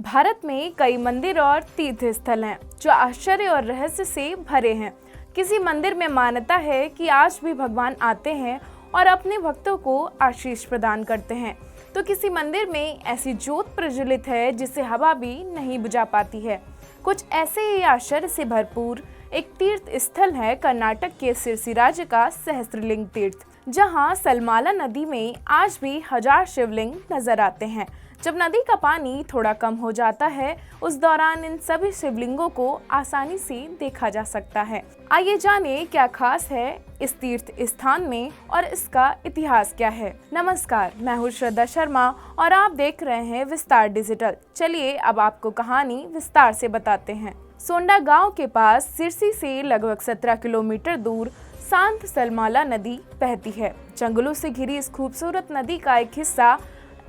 भारत में कई मंदिर और तीर्थ स्थल हैं जो आश्चर्य और रहस्य से भरे हैं। किसी मंदिर में मान्यता है कि आज भी भगवान आते हैं और अपने भक्तों को आशीष प्रदान करते हैं, तो किसी मंदिर में ऐसी ज्योत प्रज्वलित है जिसे हवा भी नहीं बुझा पाती है। कुछ ऐसे ही आश्चर्य से भरपूर एक तीर्थ स्थल है कर्नाटक के सिरसी राज्य का सहस्त्रलिंग तीर्थ, जहां सलमाला नदी में आज भी 1000 शिवलिंग नजर आते हैं। जब नदी का पानी थोड़ा कम हो जाता है, उस दौरान इन सभी शिवलिंगों को आसानी से देखा जा सकता है। आइए जाने क्या खास है इस तीर्थ स्थान में और इसका इतिहास क्या है। नमस्कार, मैं हूँ श्रद्धा शर्मा और आप देख रहे हैं विस्तार डिजिटल। चलिए अब आपको कहानी विस्तार से बताते हैं। सोंडा गांव के पास सिरसी से लगभग 17 किलोमीटर दूर शांत सलमाला नदी बहती है। जंगलों से घिरी इस खूबसूरत नदी का एक हिस्सा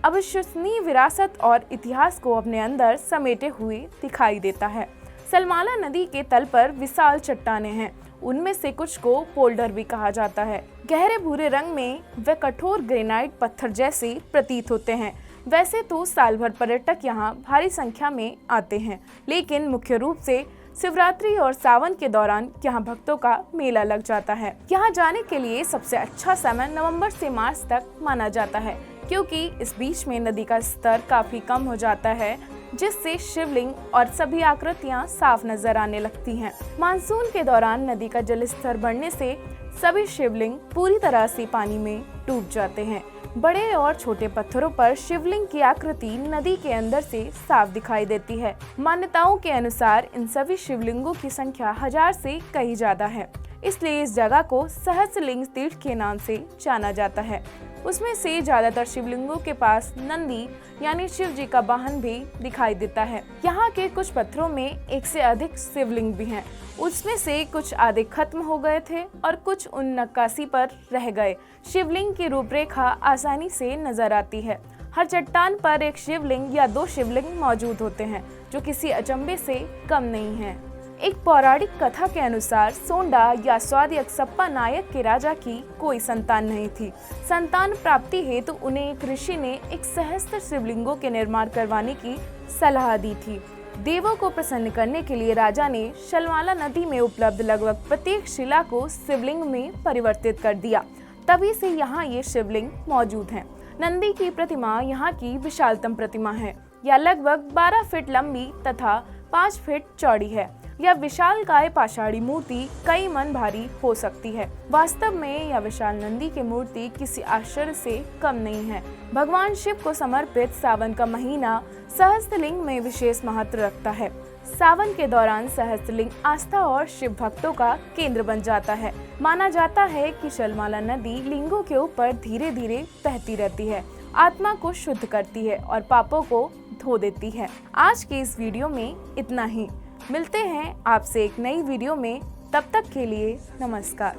अविश्वसनीय विरासत और इतिहास को अपने अंदर समेटे हुए दिखाई देता है। सलमाला नदी के तल पर विशाल चट्टानें हैं, उनमें से कुछ को पोल्डर भी कहा जाता है। गहरे भूरे रंग में वे कठोर ग्रेनाइट पत्थर जैसे प्रतीत होते हैं। वैसे तो साल भर पर्यटक यहाँ भारी संख्या में आते हैं, लेकिन मुख्य रूप से शिवरात्रि और सावन के दौरान यहाँ भक्तों का मेला लग जाता है। यहाँ जाने के लिए सबसे अच्छा समय नवंबर से मार्च तक माना जाता है, क्योंकि इस बीच में नदी का स्तर काफी कम हो जाता है, जिससे शिवलिंग और सभी आकृतियां साफ नजर आने लगती हैं। मानसून के दौरान नदी का जल स्तर बढ़ने से सभी शिवलिंग पूरी तरह से पानी में डूब जाते हैं। बड़े और छोटे पत्थरों पर शिवलिंग की आकृति नदी के अंदर से साफ दिखाई देती है। मान्यताओं के अनुसार इन सभी शिवलिंगों की संख्या 1000 से कहीं ज्यादा है, इसलिए इस जगह को सहस्त्रलिंग तीर्थ के नाम से जाना जाता है। उसमें से ज्यादातर शिवलिंगों के पास नंदी यानी शिव जी का वाहन भी दिखाई देता है। यहाँ के कुछ पत्थरों में 1 से अधिक शिवलिंग भी हैं। उसमें से कुछ आधे खत्म हो गए थे और कुछ उन नक्काशी पर रह गए। शिवलिंग की रूपरेखा आसानी से नजर आती है। हर चट्टान पर एक शिवलिंग या 2 शिवलिंग मौजूद होते हैं, जो किसी अचंभे से कम नहीं है। एक पौराणिक कथा के अनुसार सोंडा या स्वादियकसप्पा नायक के राजा की कोई संतान नहीं थी। संतान प्राप्ति हेतु उन्हें एक ऋषि ने एक सहस्त्र शिवलिंगों के निर्माण करवाने की सलाह दी थी। देवों को प्रसन्न करने के लिए राजा ने सलमाला नदी में उपलब्ध लगभग प्रत्येक शिला को शिवलिंग में परिवर्तित कर दिया। तभी से यहाँ ये शिवलिंग मौजूद हैं। नंदी की प्रतिमा यहाँ की विशालतम प्रतिमा है। यह लगभग 12 फीट लंबी तथा 5 फीट चौड़ी है। यह विशालकाय पाषाणी मूर्ति कई मन भारी हो सकती है। वास्तव में यह विशाल नंदी की मूर्ति किसी आश्चर्य से कम नहीं है। भगवान शिव को समर्पित सावन का महीना सहस्त्रलिंग में विशेष महत्व रखता है। सावन के दौरान सहस्त्रलिंग आस्था और शिव भक्तों का केंद्र बन जाता है। माना जाता है कि सलमाला नदी लिंगों के ऊपर धीरे धीरे बहती रहती है, आत्मा को शुद्ध करती है और पापों को धो देती है। आज के इस वीडियो में इतना ही। मिलते हैं आपसे एक नई वीडियो में, तब तक के लिए नमस्कार।